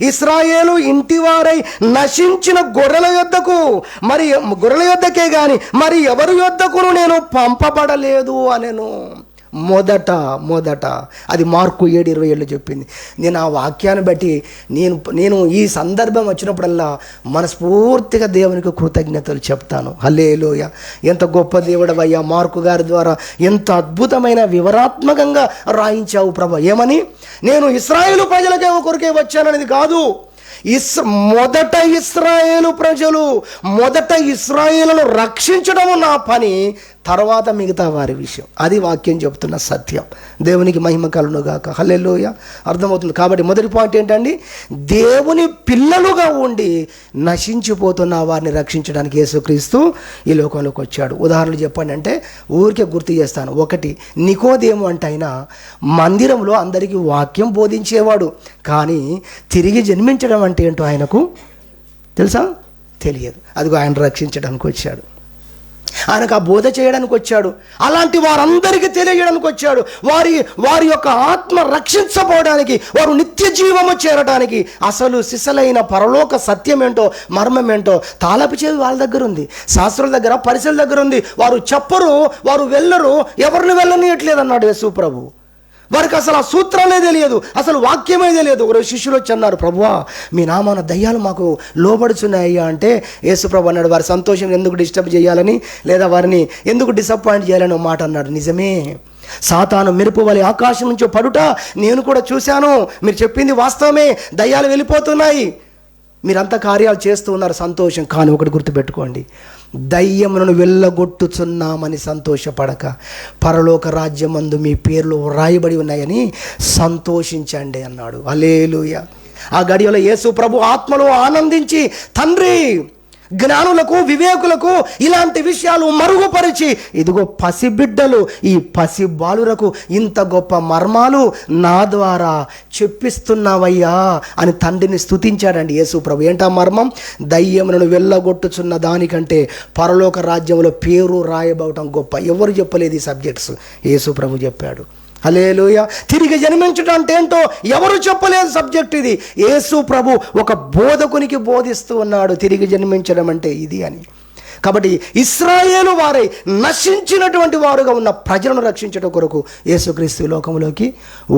ఇశ్రాయేలు ఇంటివారై నశించిన గొర్రెల యొద్దకు, మరి గొర్రెల యొద్దకే గాని మరి ఎవరి యొద్దకును నేను పంపబడలేదు అనెను. మొదట అది మార్కు 7:27 చెప్పింది. నేను ఆ వాక్యాన్ని బట్టి నేను ఈ సందర్భం వచ్చినప్పుడల్లా మనస్ఫూర్తిగా దేవునికి కృతజ్ఞతలు చెప్తాను. హల్లెలూయా! ఎంత గొప్ప దేవుడవయ్యా, మార్కు గారి ద్వారా ఎంత అద్భుతమైన వివరాత్మకంగా రాయించావు ప్రభా. ఏమని? నేను ఇశ్రాయేలు ప్రజలకే కొరకే వచ్చాననేది కాదు, మొదట ఇశ్రాయేలు ప్రజలు, మొదట ఇశ్రాయేలును రక్షించడము నా పని, తర్వాత మిగతా వారి విషయం. అది వాక్యం చెప్తున్న సత్యం. దేవునికి మహిమ కలుగును గాక. హల్లెలూయా! అర్థమవుతుంది. కాబట్టి మొదటి పాయింట్ ఏంటండి? దేవుని పిల్లలుగా ఉండి నశించిపోతున్న వారిని రక్షించడానికి యేసుక్రీస్తు ఈ లోకంలోకి వచ్చాడు. ఉదాహరణలు చెప్పండి అంటే ఊరికే గుర్తు చేస్తాను. ఒకటి, నికోదేము అంటే ఆయన మందిరంలో అందరికీ వాక్యం బోధించేవాడు, కానీ తిరిగి జన్మించడం అంటే ఏంటో ఆయనకు తెలుసా? తెలియదు. అదిగో ఆయన రక్షించడానికి వచ్చాడు, ఆయనకు ఆ బోధ చేయడానికి వచ్చాడు, అలాంటి వారందరికీ తెలియజేయడానికి వచ్చాడు. వారి యొక్క ఆత్మ రక్షించబోవడానికి, వారు నిత్య జీవము చేరడానికి అసలు సిసలైన పరలోక సత్యం ఏంటో, మర్మం ఏంటో తాళపు చెవి వాళ్ళ దగ్గర ఉంది, శాస్త్రుల దగ్గర, పరిశీల దగ్గర ఉంది. వారు చెప్పరు, వారు వెళ్ళరు, ఎవరిని వెళ్ళనీయట్లేదు అన్నాడు యేసు ప్రభు. వారికి అసలు ఆ సూత్రాలే తెలియదు, అసలు వాక్యమే తెలియదు. ఒకరు శిష్యులు వచ్చి అన్నారు, ప్రభువా మీ నామాన దయ్యాలు మాకు లోబడుచున్నాయ్యా అంటే యేసు ప్రభు అన్నాడు, వారి సంతోషం ఎందుకు డిస్టర్బ్ చేయాలని, లేదా వారిని ఎందుకు డిసప్పాయింట్ చేయాలని ఒక మాట అన్నాడు. నిజమే, సాతాను మెరుపు వలె ఆకాశం నుంచి పడుట నేను కూడా చూశాను, మీరు చెప్పింది వాస్తవమే, దయ్యాలు వెళ్ళిపోతున్నాయి, మీరంతా కార్యాలు చేస్తూ ఉన్నారు, సంతోషం. కానీ ఒకటి గుర్తుపెట్టుకోండి, దయ్యములను వెళ్ళగొట్టుచున్నామని సంతోషపడక పరలోక రాజ్యమందు మీ పేర్లు రాయబడి ఉన్నాయని సంతోషించండి అన్నాడు. హల్లెలూయా! ఆ గడియలో యేసు ప్రభు ఆత్మలో ఆనందించి, తండ్రి జ్ఞానులకు, వివేకులకు ఇలాంటి విషయాలు మరుగుపరిచి, ఇదిగో పసిబిడ్డలు, ఈ పసి బాలురకు ఇంత గొప్ప మర్మాలు నా ద్వారా చెప్పిస్తున్నావయ్యా అని తండ్రిని స్తుతించాడండి యేసు ప్రభు. ఏంటా మర్మం? దయ్యములను వెళ్ళగొట్టుచున్న దానికంటే పరలోక రాజ్యంలో పేరు రాయబడటం గొప్ప. ఎవరు చెప్పలేదు ఈ సబ్జెక్ట్స్, యేసు ప్రభు చెప్పాడు. హల్లెలూయా! తిరిగి జన్మించడం అంటే ఏంటో ఎవరు చెప్పలేదు సబ్జెక్ట్ ఇది. యేసు ప్రభు ఒక బోధకునికి బోధిస్తూ ఉన్నాడు, తిరిగి జన్మించడం అంటే ఇది అని. కాబట్టి ఇశ్రాయేలు వారై నశించినటువంటి వారుగా ఉన్న ప్రజలను రక్షించడం కొరకు యేసుక్రీస్తు లోకంలోకి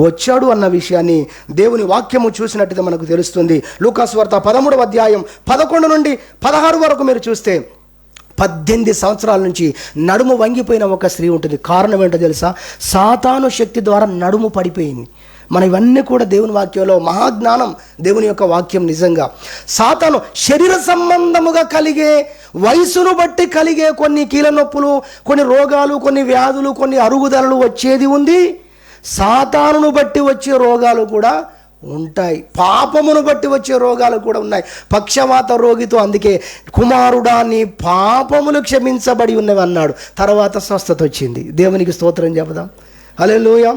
వచ్చాడు అన్న విషయాన్ని దేవుని వాక్యము చూసినట్టుగా మనకు తెలుస్తుంది. లూకాసు వార్త 13వ అధ్యాయం 11 నుండి 16 వరకు మీరు చూస్తే 18 సంవత్సరాల నుంచి నడుము వంగిపోయిన ఒక స్త్రీ ఉంటుంది. కారణం ఏంటో తెలుసా? సాతాను శక్తి ద్వారా నడుము పడిపోయింది. మన ఇవన్నీ కూడా దేవుని వాక్యంలో మహాజ్ఞానం, దేవుని యొక్క వాక్యం. నిజంగా సాతాను శరీర సంబంధముగా కలిగే, వయసును బట్టి కలిగే కొన్ని కీళ్ళ నొప్పులు, కొన్ని రోగాలు, కొన్ని వ్యాధులు, కొన్ని అరుగుదలలు వచ్చేది ఉంది. సాతానును బట్టి వచ్చే రోగాలు కూడా ఉంటాయి, పాపమును బట్టి వచ్చే రోగాలు కూడా ఉన్నాయి. పక్షవాత రోగితో అందుకే కుమారుడా నీ పాపములు క్షమించబడి ఉన్నవి అన్నాడు. తర్వాత స్వస్థత వచ్చింది. దేవునికి స్తోత్రం చెబుదాం. హల్లెలూయా!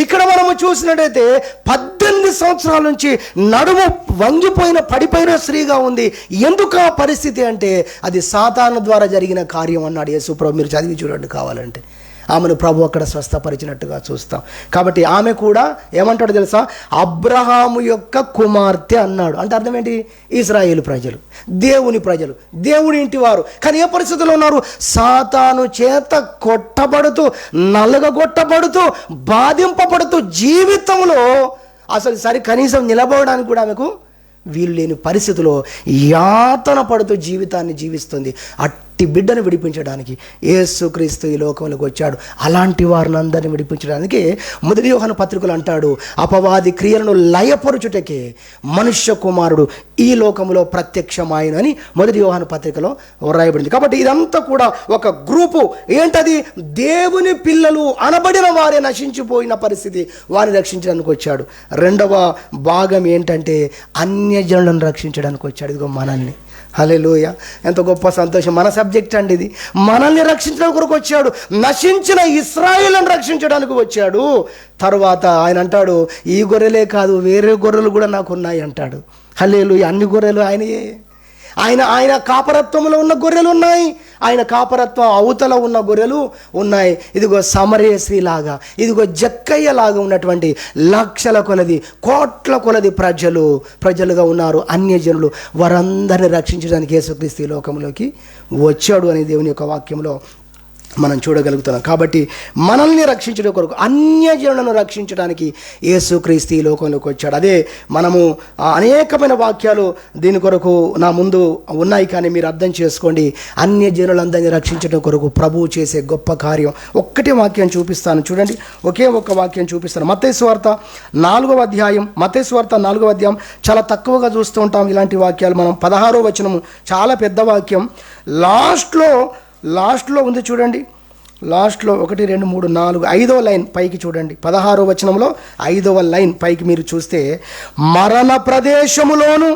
ఇక్కడ మనము చూసినట్టయితే 18 సంవత్సరాల నుంచి నడుము వంగిపోయిన పడిపోయిన స్త్రీగా ఉంది. ఎందుకు ఆ పరిస్థితి అంటే అది సాతాను ద్వారా జరిగిన కార్యం అన్నాడు యేసు ప్రభు. మీరు చదివి చూడండి కావాలంటే. ఆమెను ప్రభు అక్కడ స్వస్థపరిచినట్టుగా చూస్తాం. కాబట్టి ఆమె కూడా ఏమంటాడు తెలుసా? అబ్రహాము యొక్క కుమార్తె అన్నాడు. అంటే అర్థం ఏంటి? ఇశ్రాయేలు ప్రజలు, దేవుని ప్రజలు, దేవుని ఇంటి వారు. కానీ ఏ పరిస్థితుల్లో ఉన్నారు? సాతాను చేత కొట్టబడుతూ, నలగగొట్టబడుతూ, బాధింపబడుతూ, జీవితంలో అసలు కనీసం నిలబడడానికి కూడా ఆమెకు వీలు లేని పరిస్థితిలో యాతన పడుతూ జీవితాన్ని జీవిస్తుంది. అట్టి బిడ్డను విడిపించడానికి యేసుక్రీస్తు ఈ లోకంలోకి వచ్చాడు. అలాంటి వారిని అందరిని విడిపించడానికి మొదటి యోహాను పత్రికలు అంటాడు, అపవాది క్రియలను లయపరుచుటకే మనుష్య కుమారుడు ఈ లోకంలో ప్రత్యక్షమాయను అని మొదటి యోహాను పత్రికలో రాయబడింది. కాబట్టి ఇదంతా కూడా ఒక గ్రూపు. ఏంటది? దేవుని పిల్లలు అనబడిన వారే నశించిపోయిన పరిస్థితి, వారిని రక్షించడానికి వచ్చాడు. రెండవ భాగం ఏంటంటే అన్యజనులను రక్షించడానికి వచ్చాడు. ఇదిగో మనల్ని హల్లెలూయా, ఎంత గొప్ప సంతోషం. మన సబ్జెక్ట్ అండి ఇది. మనల్ని రక్షించడానికి కొరకు వచ్చాడు, నశించిన ఇశ్రాయేలును రక్షించడానికి వచ్చాడు. తర్వాత ఆయన అంటాడు, ఈ గొర్రెలే కాదు వేరే గొర్రెలు కూడా నాకు ఉన్నాయి అంటాడు. హల్లెలూయా, అన్ని గొర్రెలు ఆయనయే. ఆయన కాపరత్వంలో ఉన్న గొర్రెలు ఉన్నాయి, ఆయన కాపరత్వం అవతల ఉన్న గొర్రెలు ఉన్నాయి. ఇదిగో సమరయ స్త్రీలాగా, ఇదిగో జక్కయ్యలాగా ఉన్నటువంటి లక్షల కొలది కోట్ల కొలది ప్రజలుగా ఉన్నారు అన్యజనులు. వారందరిని రక్షించడానికి యేసుక్రీస్తు ఈ లోకంలోకి వచ్చాడు అని దేవుని యొక్క వాక్యంలో మనం చూడగలుగుతున్నాం. కాబట్టి మనల్ని రక్షించడం కొరకు, అన్యజనులను రక్షించడానికి యేసుక్రీస్తు ఈ లోకంలోకి వచ్చాడు. అదే మనము అనేకమైన వాక్యాలు దీని కొరకు నా ముందు ఉన్నాయి, కానీ మీరు అర్థం చేసుకోండి. అన్యజనులందరినీ రక్షించడం కొరకు ప్రభువు చేసే గొప్ప కార్యం. ఒక్కటే వాక్యం చూపిస్తాను చూడండి, ఒకే ఒక్క వాక్యం చూపిస్తాను. మత్తయి సువార్త 4వ అధ్యాయం. మత్తయి సువార్త 4వ అధ్యాయం చాలా తక్కువగా చూస్తూ ఉంటాం ఇలాంటి వాక్యాలు. మనం 16వ వచనము, చాలా పెద్ద వాక్యం, లాస్ట్లో ఉంది చూడండి. లాస్ట్లో 1 2 3 4 5వ లైన్ పైకి చూడండి. 16వ వచనంలో 5వ లైన్ పైకి మీరు చూస్తే, మరణ ప్రదేశములోను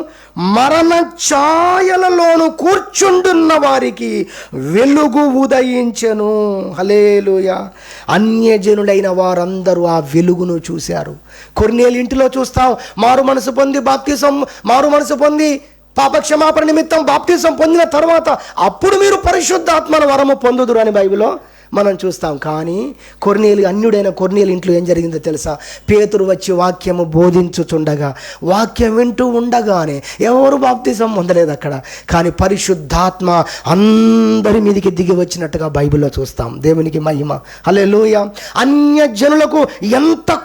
మరణ ఛాయలలోను కూర్చుండున్న వారికి వెలుగు ఉదయించెను. హల్లెలూయా. అన్యజనులైన వారందరూ ఆ వెలుగును చూశారు. కొర్నేలు ఇంటిలో చూస్తాం, మారు మనసు పొంది పాపక్షమాపణ నిమిత్తం బాప్తిసం పొందిన తర్వాత అప్పుడు మీరు పరిశుద్ధాత్మను వరము పొందుదురు అని బైబిల్లో మనం చూస్తాం. కానీ అన్యుడైన కొర్నేలు ఇంట్లో ఏం జరిగిందో తెలుసా? పేతురు వచ్చి వాక్యము బోధించుచుండగా, వాక్యం వింటూ ఉండగానే ఎవరు బాప్తిసం పొందలేదు అక్కడ, కానీ పరిశుద్ధాత్మ అందరి మీదికి దిగి వచ్చినట్టుగా బైబిల్లో చూస్తాం. దేవునికి మహిమ. హల్లెలూయా. అన్యజనులకు ఎంతగా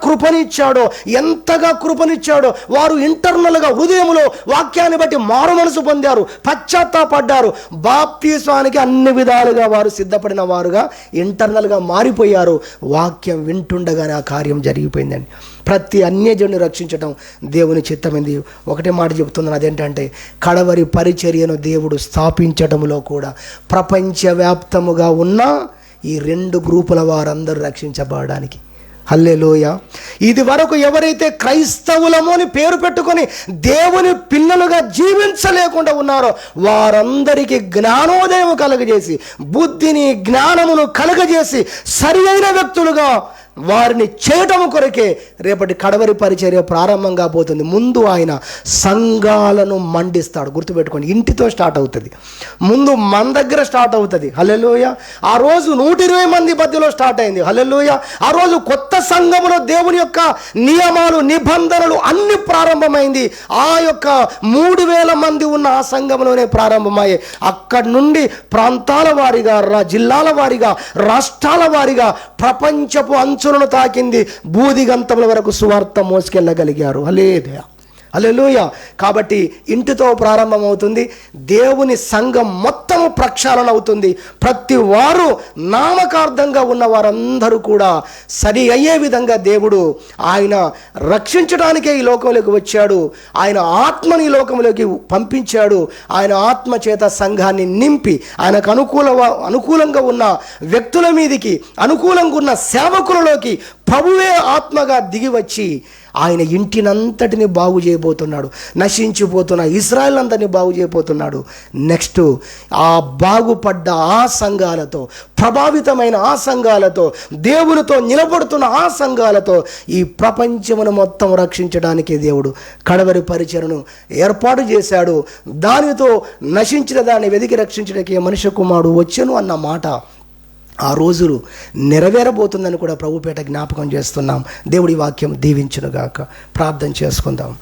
కృపనిచ్చాడో వారు ఇంటర్నల్గా హృదయంలో వాక్యాన్ని బట్టి మారు మనసు పొందారు, పశ్చాత్తాపడ్డారు. బాప్తిసానికి అన్ని విధాలుగా వారు సిద్ధపడిన వారుగా ఇంటర్నల్గా మారిపోయారు. వాక్యం వింటుండగానే ఆ కార్యం జరిగిపోయిందండి. ప్రతి అన్యజనుని రక్షించడం దేవుని చిత్తమైంది. ఒకటే మాట చెబుతున్నాను, అదేంటంటే కడవరి పరిచర్యను దేవుడు స్థాపించడంలో కూడా ప్రపంచవ్యాప్తముగా ఉన్న ఈ 2 గ్రూపుల వారందరూ రక్షించబడడానికి. హల్లెలూయా. ఇది వరకు ఎవరైతే క్రైస్తవులము అని పేరు పెట్టుకొని దేవుని పిల్లలుగా జీవించలేకుండా ఉన్నారో వారందరికీ జ్ఞానోదయం కలుగజేసి, బుద్ధిని జ్ఞానమును కలుగజేసి సరి అయిన వ్యక్తులుగా వారిని చేయటం కొరకే రేపటి కడవరి పరిచర్య ప్రారంభంగా పోతుంది. ముందు ఆయన సంఘాలను మండిస్తాడు. గుర్తుపెట్టుకోండి, ఇంటితో స్టార్ట్ అవుతుంది. ముందు మన దగ్గర స్టార్ట్ అవుతుంది. హల్లెలూయా. ఆ రోజు 120 మంది మధ్యలో స్టార్ట్ అయింది. హల్లెలూయా. ఆ రోజు కొత్త సంఘములో దేవుని యొక్క నియమాలు, నిబంధనలు అన్ని ప్రారంభమైంది. ఆ యొక్క 3000 మంది ఉన్న ఆ సంఘంలోనే ప్రారంభమయ్యాయి. అక్కడి నుండి ప్రాంతాల వారీగా, జిల్లాల వారీగా, రాష్ట్రాల వారీగా ప్రపంచపు అంచులను తాకింది. బూదిగంతముల వరకు సువార్త మోసుకెళ్ళగలిగారు. హల్లెలూయా. కాబట్టి ఇంటితో ప్రారంభమవుతుంది. దేవుని సంఘం మొత్తము ప్రక్షాళన అవుతుంది. ప్రతి వారు నామకార్థంగా ఉన్న వారందరూ కూడా సరి అయ్యే విధంగా దేవుడు ఆయన రక్షించడానికే ఈ లోకంలోకి వచ్చాడు. ఆయన ఆత్మని ఈ లోకంలోకి పంపించాడు. ఆయన ఆత్మ చేత సంఘాన్ని నింపి ఆయనకు అనుకూలంగా ఉన్న వ్యక్తుల మీదికి, అనుకూలంగా ఉన్న సేవకులలోకి ప్రభువే ఆత్మగా దిగి వచ్చి ఆయన ఇంటినంతటిని బాగు చేయబోతున్నాడు. నశించిపోతున్న ఇశ్రాయేల్ అంతటిని బాగు చేయబోతున్నాడు. నెక్స్ట్ ఆ బాగుపడ్డ ఆ సంఘాలతో, ప్రభావితమైన ఆ సంఘాలతో, దేవునితో నిలబడుతున్న ఆ సంఘాలతో ఈ ప్రపంచమును మొత్తం రక్షించడానికి దేవుడు కడవరి పరిచర్యను ఏర్పాటు చేశాడు. దానితో నశించిన దాన్ని వెతికి రక్షించడానికి మనుష్య కుమారుడు వచ్చెను అన్న మాట ఆ రోజులు నెరవేరబోతుందని కూడా ప్రభుపేట జ్ఞాపకం చేస్తున్నాం. దేవుడి వాక్యం దీవించునుగాక. ప్రార్థన చేసుకుందాం.